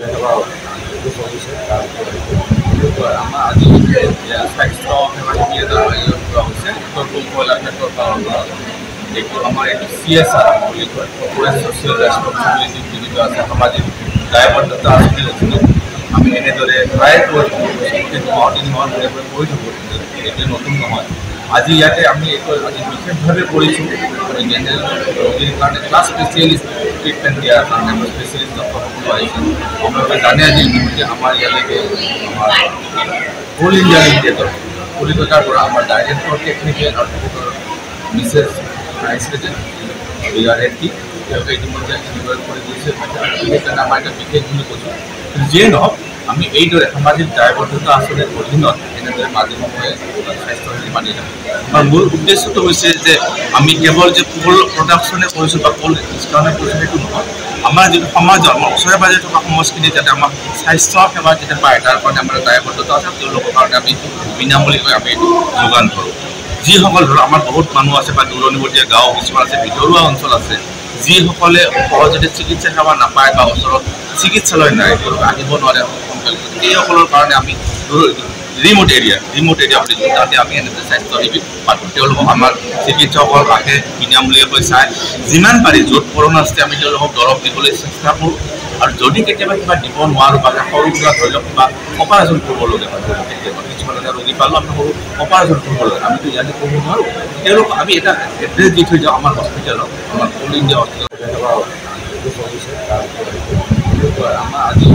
আমাৰ আজি স্বাস্থ্য সেৱা শিবিৰ এটা আয়োজন কৰা হৈছে উত্তৰ পূব গোলাঘাটৰ পৰা এইটো আমাৰ এইটো CSR বুলি কয়, কৰ্পৰেট ছ'চিয়েল ৰেছপনচিবিলিটি বুলি কোৱা আছে, সামাজিক দায়বদ্ধতা আঁচনিৰ অধীনত আমি এনেদৰে প্ৰায় কৰি থাকোঁ। এইটো নতুন নহয়। আজি ইয়াতে আমি এইটো আজি বিশেষভাৱে কৰিছোঁ জেনেৰেল ৰোগীৰ কাৰণে ক্লাছ স্পেচিয়েলিষ্ট ট্ৰিটমেণ্ট দিয়াৰ কাৰণে আমাৰ স্পেচিয়েলিষ্ট ডক্টৰসকলো আহিছে। আপোনালোকে জানে আজি ইতিমধ্যে আমাৰ ইয়ালৈকে আমাৰ অল ইণ্ডিয়া লিমিটেডৰ কলিকতাৰ পৰা আমাৰ ডাইৰেক্টৰ টেকনিকেল আৰু মিছেছ ভাইচ প্ৰেচিডেণ্ট বিআৰএটি তেওঁলোকে ইতিমধ্যে ইনভাইট কৰি দিছে। সেইকাৰণে আমাৰ এটা বিশেষ বুলি কৈছোঁ। যিয়ে নহওক আমি এইদৰে সামাজিক দায়বদ্ধতা আঁচনিৰ অধীনত এনেদৰে মাজে সময়ে স্বাস্থ্যসেৱা মানি থাকোঁ। আমাৰ মূল উদ্দেশ্যটো হৈছে যে আমি কেৱল যে কোল প্ৰডাকশ্যনে কৰিছোঁ বা কোল ডিছকাউণ্টে কৰিছোঁ সেইটো নহয়, আমাৰ যিটো সমাজৰ আমাৰ ওচৰে পাজৰে থকা সমাজখিনি যাতে আমাক স্বাস্থ্য সেৱা যাতে পায় তাৰ কাৰণে আমাৰ দায়বদ্ধতা আছে। তেওঁলোকৰ কাৰণে আমি বিনামূলীয়াকৈ আমি এইটো যোগান ধৰোঁ। যিসকল ধৰক আমাৰ বহুত মানুহ আছে বা দূৰণিবতীয়া গাঁও কিছুমান আছে, ভিতৰুৱা অঞ্চল আছে, যিসকলে সহজতে চিকিৎসা সেৱা নাপায় বা ওচৰত চিকিৎসালয় নাই, তেওঁলোকে আহিব নোৱাৰে সোনকালে, সেইসকলৰ কাৰণে আমি ৰিম'ট এৰিয়া বুলি কওঁ, তাতে আমি এনেকৈ স্বাস্থ্য শিবিৰ পাতোঁ। তেওঁলোকক আমাৰ চিকিৎসকল আহে বিনামূলীয়াকৈ চাই, যিমান পাৰি য'ত কৰোণা আছে আমি তেওঁলোকক দৰৱ দিবলৈ চেষ্টা কৰোঁ। আৰু যদি কেতিয়াবা কিবা দিব নোৱাৰোঁ বা সৰু সুৰা ধৰি লওক কিবা অপাৰেশ্যন কৰিবলগীয়া হয়, কেতিয়াবা কিছুমান এটা ৰোগী পালোঁ আমি সৰু অপাৰেশ্যন কৰিব লাগে, আমিতো ইয়াতে কৰিব নোৱাৰোঁ, তেওঁলোকক আমি এটা এড্ৰেছ দি থৈ যাওঁ আমাৰ হস্পিটেলত, আমাৰ অল ইণ্ডিয়া হস্পিটেলত আমাৰ আজি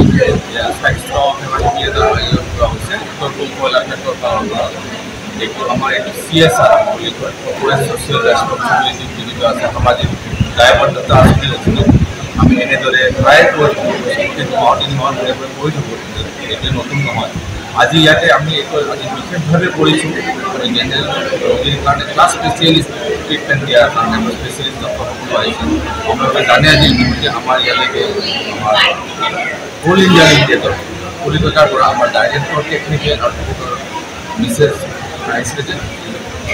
স্বাস্থ্য সেৱা শিবিৰ এটা আয়োজন কৰা হৈছে উত্তৰ পূব গোলাঘাটৰ পৰা এইটো আমাৰ এইটো CSR বুলি কয়, কৰ্পৰেট ছ'চিয়েল ৰেছপনচিবিলিটি বুলি কোৱা আছে, সামাজিক দায়বদ্ধতা আঁচনিৰ অধীনত আমি এনেদৰে প্ৰায় কৰি থাকোঁ। এইটো নতুন নহয়। আজি ইয়াতে আমি এইটো আজি বিশেষভাৱে কৰিছোঁ জেনেৰেল ৰোগীৰ কাৰণে ক্লাছ স্পেচিয়েলিষ্ট ট্ৰিটমেণ্ট দিয়াৰ কাৰণে আমাৰ স্পেচিয়েলিষ্ট ডক্টৰসকলো আহিছে। আপোনালোকে জানে আজি ইতিমধ্যে আমাৰ ইয়ালৈকে আমাৰ অল ইণ্ডিয়া লিমিটেডৰ কলিকতাৰ পৰা আমাৰ ডাইৰেক্টৰ টেকনিকেল আৰু মিছেছ ভাইচ প্ৰেচিডেণ্ট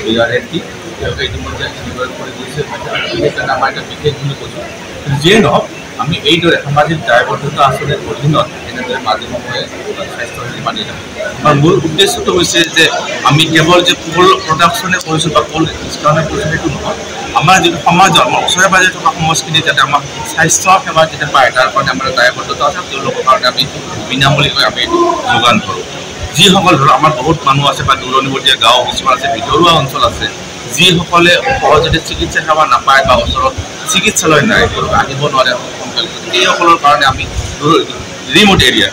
বিআৰএটি তেওঁলোকে ইতিমধ্যে ইনভাইট কৰি দিছে। সেইকাৰণে আমাৰ এটা বিশেষ বুলি কৈছোঁ। যিয়ে নহওক আমি এইদৰে সামাজিক দায়বদ্ধতা আঁচনিৰ অধীনত এনেদৰে মাজে সময়ে স্বাস্থ্যসেৱা মানি থাকোঁ। আমাৰ মূল উদ্দেশ্যটো হৈছে যে আমি কেৱল যে কোল প্ৰডাকশ্যনে কৰিছোঁ বা কোল ডিছকাউণ্টে কৰিছোঁ সেইটো নহয়, আমাৰ যিটো সমাজৰ আমাৰ ওচৰে পাজৰে থকা সমাজখিনি যাতে আমাক স্বাস্থ্য সেৱা যাতে পায় তাৰ কাৰণে আমাৰ দায়বদ্ধতা আছে। তেওঁলোকৰ কাৰণে আমি বিনামূলীয়াকৈ আমি এইটো যোগান ধৰোঁ। যিসকল ধৰক আমাৰ বহুত মানুহ আছে বা দূৰণিবতীয়া গাঁও কিছুমান আছে, ভিতৰুৱা অঞ্চল আছে, যিসকলে সহজতে চিকিৎসা সেৱা নাপায় বা ওচৰত চিকিৎসালয় নাই, তেওঁলোকে আহিব নোৱাৰে সোনকালে, সেইসকলৰ কাৰণে আমি ৰিম'ট এৰিয়া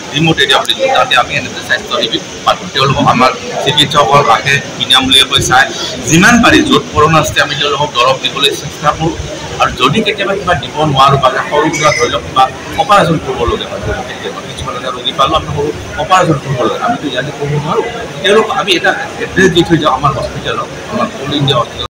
বুলি কওঁ, তাতে আমি এনেকৈ স্বাস্থ্য শিবিৰ পাতোঁ। তেওঁলোকক আমাৰ চিকিৎসকল আহে বিনামূলীয়াকৈ চাই, যিমান পাৰি য'ত কৰোণা আছে আমি তেওঁলোকক দৰৱ দিবলৈ চেষ্টা কৰোঁ। আৰু যদি কেতিয়াবা কিবা দিব নোৱাৰোঁ বা সৰু সুৰা ধৰি লওক কিবা অপাৰেশ্যন কৰিবলগীয়া হয়, কেতিয়াবা কিছুমান এটা ৰোগী পালোঁ আমি সৰু অপাৰেশ্যন কৰিব লাগে, আমিতো ইয়াতে কৰিব নোৱাৰোঁ, তেওঁলোকক আমি এটা এড্ৰেছ দি থৈ যাওঁ আমাৰ হস্পিটেলত, আমাৰ অল ইণ্ডিয়া হস্পিটেলত।